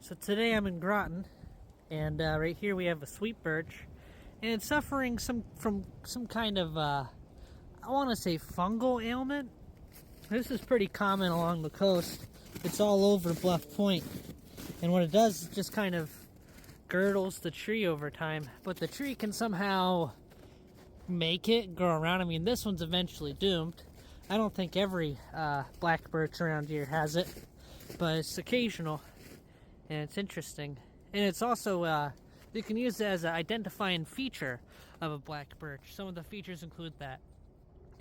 So today I'm in Groton, and right here we have a sweet birch, and it's suffering from some kind of I want to say fungal ailment. This is pretty common along the coast. It's all over Bluff Point, and what it does is just kind of girdles the tree over time. But the tree can somehow make it grow around. I mean, this one's eventually doomed. I don't think every black birch around here has it, but it's occasional. And it's interesting. And it's also, you can use it as an identifying feature of a black birch. Some of the features include that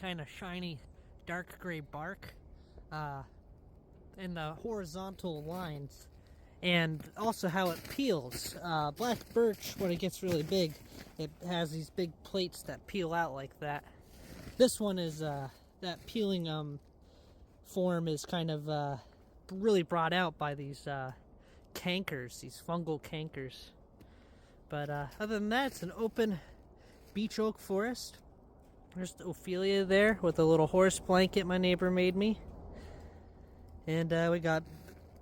kind of shiny, dark gray bark, and the horizontal lines, and also how it peels. Black birch, when it gets really big, it has these big plates that peel out like that. This one is, that peeling form is kind of really brought out by these cankers, these fungal cankers. But other than that, it's an open beech oak forest. There's the Ophelia there with a little horse blanket my neighbor made me. And we got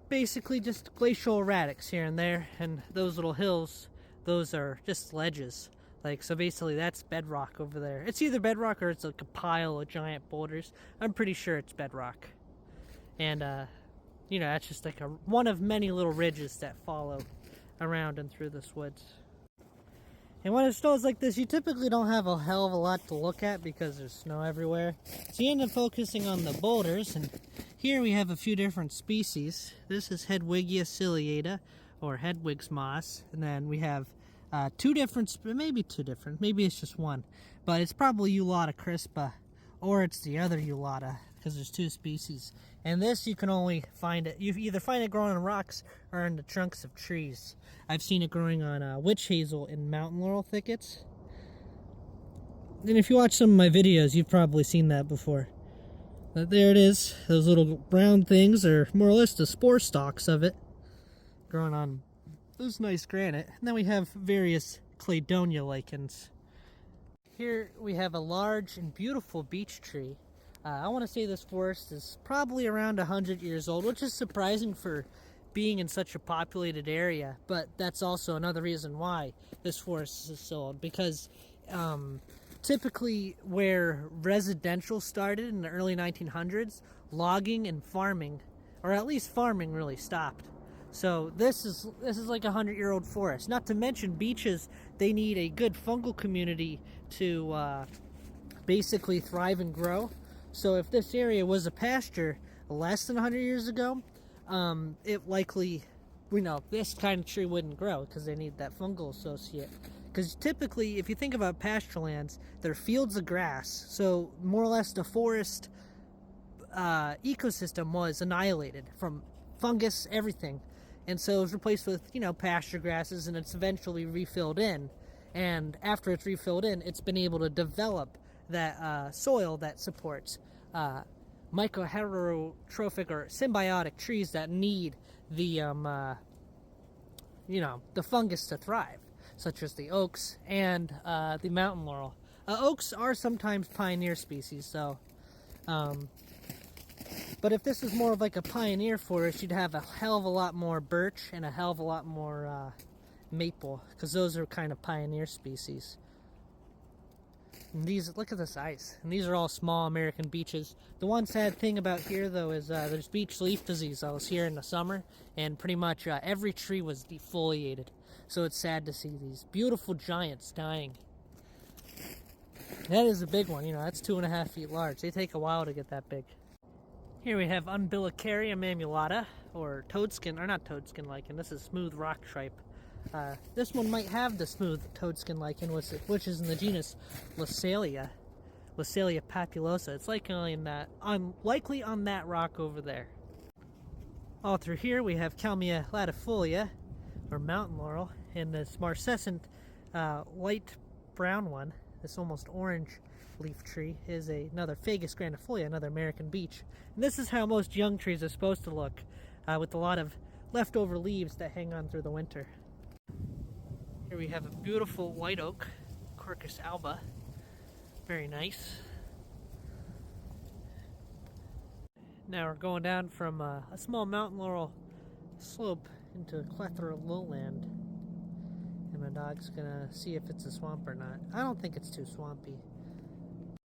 basically just glacial erratics here and there, and those little hills, those are just ledges. Like, so basically that's bedrock over there. It's either bedrock or it's like a pile of giant boulders. I'm pretty sure it's bedrock. And you know, that's just like one of many little ridges that follow around and through this woods. And when it snows like this, you typically don't have a hell of a lot to look at because there's snow everywhere. So you end up focusing on the boulders, and here we have a few different species. This is Hedwigia ciliata, or Hedwig's moss, and then we have maybe it's just one, but it's probably Eulata crispa, or it's the other Eulata, because there's two species. And this, you can only find it, you either find it growing on rocks or in the trunks of trees. I've seen it growing on witch hazel in mountain laurel thickets. And if you watch some of my videos, you've probably seen that before. But there it is. Those little brown things are more or less the spore stalks of it, growing on this nice granite. And then we have various cladonia lichens. Here we have a large and beautiful beech tree. I want to say this forest is probably around 100 years old, which is surprising for being in such a populated area, but that's also another reason why this forest is so old, because typically where residential started in the early 1900s, logging and farming, or at least farming, really stopped. So this is like a 100-year-old forest. Not to mention beeches, they need a good fungal community to basically thrive and grow. So if this area was a pasture less than 100 years ago, it likely, this kind of tree wouldn't grow because they need that fungal associate. Because typically, if you think about pasture lands, they're fields of grass. So more or less the forest ecosystem was annihilated from fungus, everything. And so it was replaced with, pasture grasses, and it's eventually refilled in. And after it's refilled in, it's been able to develop that soil that supports mycoheterotrophic or symbiotic trees that need the the fungus to thrive, such as the oaks and the mountain laurel. Oaks are sometimes pioneer species, so but if this is more of like a pioneer forest, you'd have a hell of a lot more birch and a hell of a lot more maple, because those are kind of pioneer species. And these, look at the size. And these are all small American beeches. The one sad thing about here, though, is there's beech leaf disease. I was here in the summer, and pretty much every tree was defoliated. So it's sad to see these beautiful giants dying. That is a big one. That's 2.5 feet large. They take a while to get that big. Here we have Umbilicaria mammulata, or toadskin, or not toadskin lichen. This is smooth rock tripe. This one might have the smooth toadskin lichen, which is in the genus Lasalia papulosa. It's likely on that rock over there. All through here we have Kalmia latifolia, or mountain laurel, and this marcescent light brown one, this almost orange leaf tree, is another Fagus grandifolia, another American beech. And this is how most young trees are supposed to look, with a lot of leftover leaves that hang on through the winter. Here we have a beautiful white oak, Quercus alba. Very nice. Now we're going down from a small mountain laurel slope into a plethora of lowland. And my dog's gonna see if it's a swamp or not. I don't think it's too swampy.